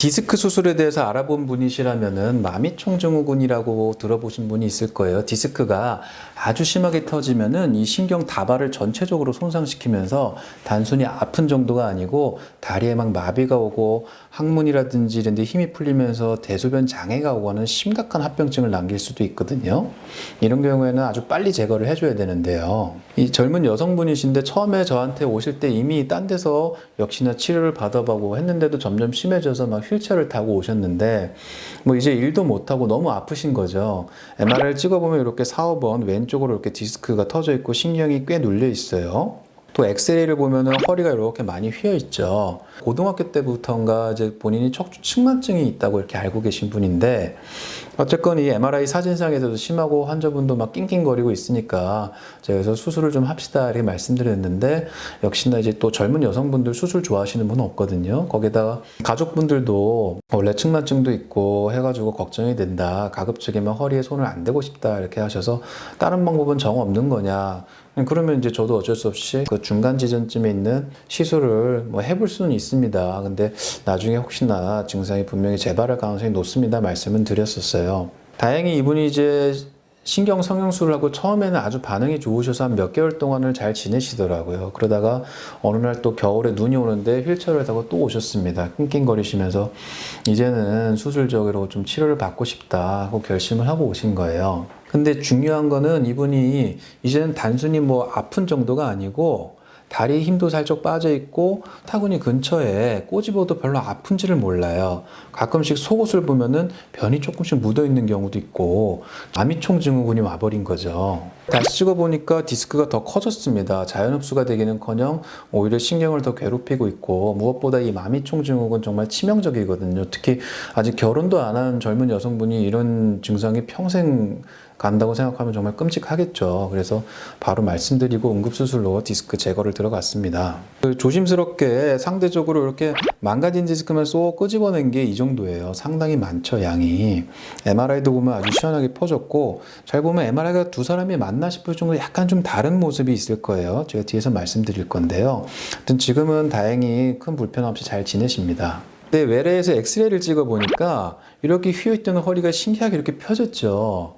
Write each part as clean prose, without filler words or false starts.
디스크 수술에 대해서 알아본 분이시라면은 마미총증후군이라고 들어보신 분이 있을 거예요. 디스크가 아주 심하게 터지면은 이 신경 다발을 전체적으로 손상시키면서 단순히 아픈 정도가 아니고 다리에 막 마비가 오고 항문이라든지 이런 데 힘이 풀리면서 대소변 장애가 오고는 심각한 합병증을 남길 수도 있거든요. 이런 경우에는 아주 빨리 제거를 해줘야 되는데요. 이 젊은 여성분이신데 처음에 저한테 오실 때 이미 딴 데서 역시나 치료를 받아보고 했는데도 점점 심해져서 막 휠체어를 타고 오셨는데 뭐 이제 일도 못하고 너무 아프신 거죠. MRI를 찍어보면 이렇게 4, 5번 왼쪽으로 이렇게 디스크가 터져 있고 신경이 꽤 눌려 있어요. 또 엑스레이를 보면은 허리가 이렇게 많이 휘어 있죠. 고등학교 때부터인가 이제 본인이 척추 측만증이 있다고 이렇게 알고 계신 분인데 어쨌건 이 MRI 사진상에서도 심하고 환자분도 막 낑낑거리고 있으니까 제가 그래서 수술을 좀 합시다 이렇게 말씀드렸는데 역시나 이제 또 젊은 여성분들 수술 좋아하시는 분은 없거든요. 거기다가 가족분들도 원래 측만증도 있고 해가지고 걱정이 된다. 가급적이면 허리에 손을 안 대고 싶다 이렇게 하셔서 다른 방법은 정 없는 거냐. 그러면 이제 저도 어쩔 수 없이 그 중간 지점쯤에 있는 시술을 뭐 해볼 수는 있습니다. 근데 나중에 혹시나 증상이 분명히 재발할 가능성이 높습니다. 말씀은 드렸었어요. 다행히 이분이 이제 신경 성형술을 하고 처음에는 아주 반응이 좋으셔서 한 몇 개월 동안을 잘 지내시더라고요. 그러다가 어느 날 또 겨울에 눈이 오는데 휠체어를 타고 또 오셨습니다. 낑낑거리시면서 이제는 수술적으로 좀 치료를 받고 싶다 하고 결심을 하고 오신 거예요. 근데 중요한 거는 이분이 이제는 단순히 뭐 아픈 정도가 아니고 다리에 힘도 살짝 빠져 있고 타구니 근처에 꼬집어도 별로 아픈지를 몰라요. 가끔씩 속옷을 보면은 변이 조금씩 묻어 있는 경우도 있고 마미총증후군이 와버린 거죠. 다시 찍어보니까 디스크가 더 커졌습니다. 자연 흡수가 되기는커녕 오히려 신경을 더 괴롭히고 있고 무엇보다 이 마미총증후군 정말 치명적이거든요. 특히 아직 결혼도 안 한 젊은 여성분이 이런 증상이 평생 간다고 생각하면 정말 끔찍하겠죠. 그래서 바로 말씀드리고 응급수술로 디스크 제거를 들어갔습니다. 조심스럽게 상대적으로 이렇게 망가진 디스크만 쏙 끄집어낸 게 이 정도예요. 상당히 많죠, 양이. MRI도 보면 아주 시원하게 퍼졌고 잘 보면 MRI가 두 사람이 맞나 싶을 정도로 약간 좀 다른 모습이 있을 거예요. 제가 뒤에서 말씀드릴 건데요. 하여튼 지금은 다행히 큰 불편 없이 잘 지내십니다. 근데 외래에서 엑스레이를 찍어보니까 이렇게 휘어있던 허리가 신기하게 이렇게 펴졌죠.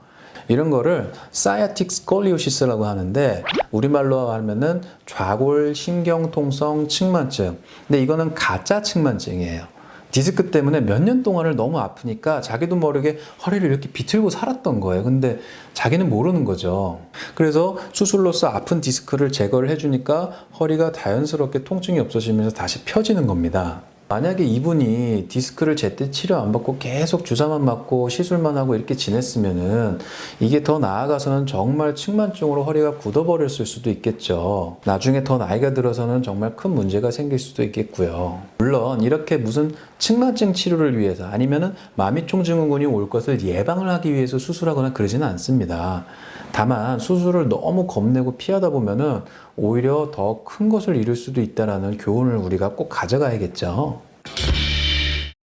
이런 거를 사이아틱 스콜리오시스라고 하는데 우리말로 하면은 좌골 신경통성 측만증. 근데 이거는 가짜 측만증이에요. 디스크 때문에 몇 년 동안을 너무 아프니까 자기도 모르게 허리를 이렇게 비틀고 살았던 거예요. 근데 자기는 모르는 거죠. 그래서 수술로서 아픈 디스크를 제거를 해주니까 허리가 자연스럽게 통증이 없어지면서 다시 펴지는 겁니다. 만약에 이분이 디스크를 제때 치료 안 받고 계속 주사만 맞고 시술만 하고 이렇게 지냈으면은 이게 더 나아가서는 정말 측만증으로 허리가 굳어버렸을 수도 있겠죠. 나중에 더 나이가 들어서는 정말 큰 문제가 생길 수도 있겠고요. 물론 이렇게 무슨 측만증 치료를 위해서 아니면은 마미총증후군이 올 것을 예방을 하기 위해서 수술하거나 그러지는 않습니다. 다만 수술을 너무 겁내고 피하다 보면은 오히려 더 큰 것을 잃을 수도 있다는 교훈을 우리가 꼭 가져가야겠죠.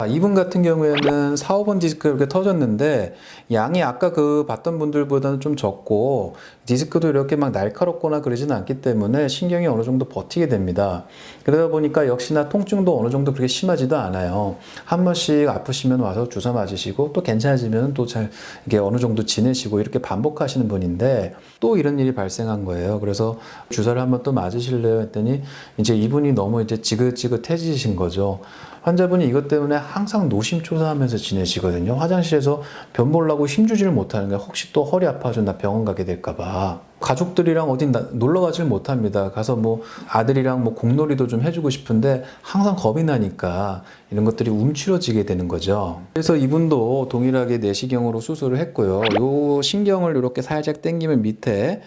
이분 같은 경우에는 4, 5번 디스크가 이렇게 터졌는데 양이 아까 그 봤던 분들보다는 좀 적고 디스크도 이렇게 막 날카롭거나 그러지는 않기 때문에 신경이 어느 정도 버티게 됩니다. 그러다 보니까 역시나 통증도 어느 정도 그렇게 심하지도 않아요. 한 번씩 아프시면 와서 주사 맞으시고 또 괜찮아지면 또 잘 이게 어느 정도 지내시고 이렇게 반복하시는 분인데 또 이런 일이 발생한 거예요. 그래서 주사를 한번 또 맞으실래요 했더니 이제 이분이 너무 이제 지긋지긋해지신 거죠. 환자분이 이것 때문에 항상 노심초사하면서 지내시거든요. 화장실에서 변 보려고 힘주지를 못하는 거예요. 혹시 또 허리 아파서 나 병원 가게 될까봐. 가족들이랑 어디 놀러 가질 못합니다. 가서 뭐 아들이랑 뭐 공놀이도 좀 해주고 싶은데 항상 겁이 나니까 이런 것들이 움츠러지게 되는 거죠. 그래서 이분도 동일하게 내시경으로 수술을 했고요. 요 신경을 이렇게 살짝 당기면 밑에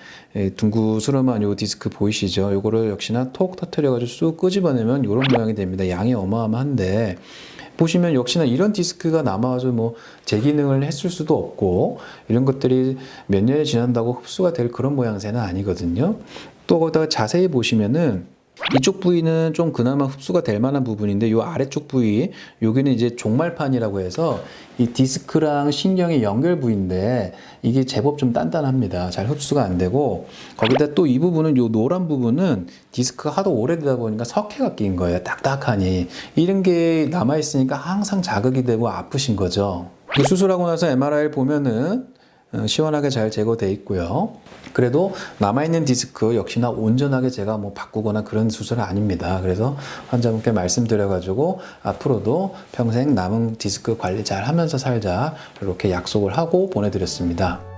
둥그스름한 요 디스크 보이시죠? 요거를 역시나 톡 터트려가지고 쑥 끄집어내면 이런 모양이 됩니다. 양이 어마어마한데 보시면 역시나 이런 디스크가 남아가지고 뭐 재기능을 했을 수도 없고 이런 것들이 몇 년이 지난다고 흡수가 될 그런 모양새는 아니거든요. 또 거기다가 자세히 보시면은 이쪽 부위는 좀 그나마 흡수가 될 만한 부분인데 이 아래쪽 부위, 여기는 이제 종말판이라고 해서 이 디스크랑 신경의 연결 부위인데 이게 제법 좀 단단합니다. 잘 흡수가 안 되고, 거기다 또 이 부분은, 이 노란 부분은 디스크가 하도 오래되다 보니까 석회가 낀 거예요. 딱딱하니. 이런 게 남아있으니까 항상 자극이 되고 아프신 거죠. 수술하고 나서 MRI를 보면은 시원하게 잘 제거돼 있고요. 그래도 남아있는 디스크 역시나 온전하게 제가 뭐 바꾸거나 그런 수술은 아닙니다. 그래서 환자분께 말씀드려가지고 앞으로도 평생 남은 디스크 관리 잘 하면서 살자, 이렇게 약속을 하고 보내드렸습니다.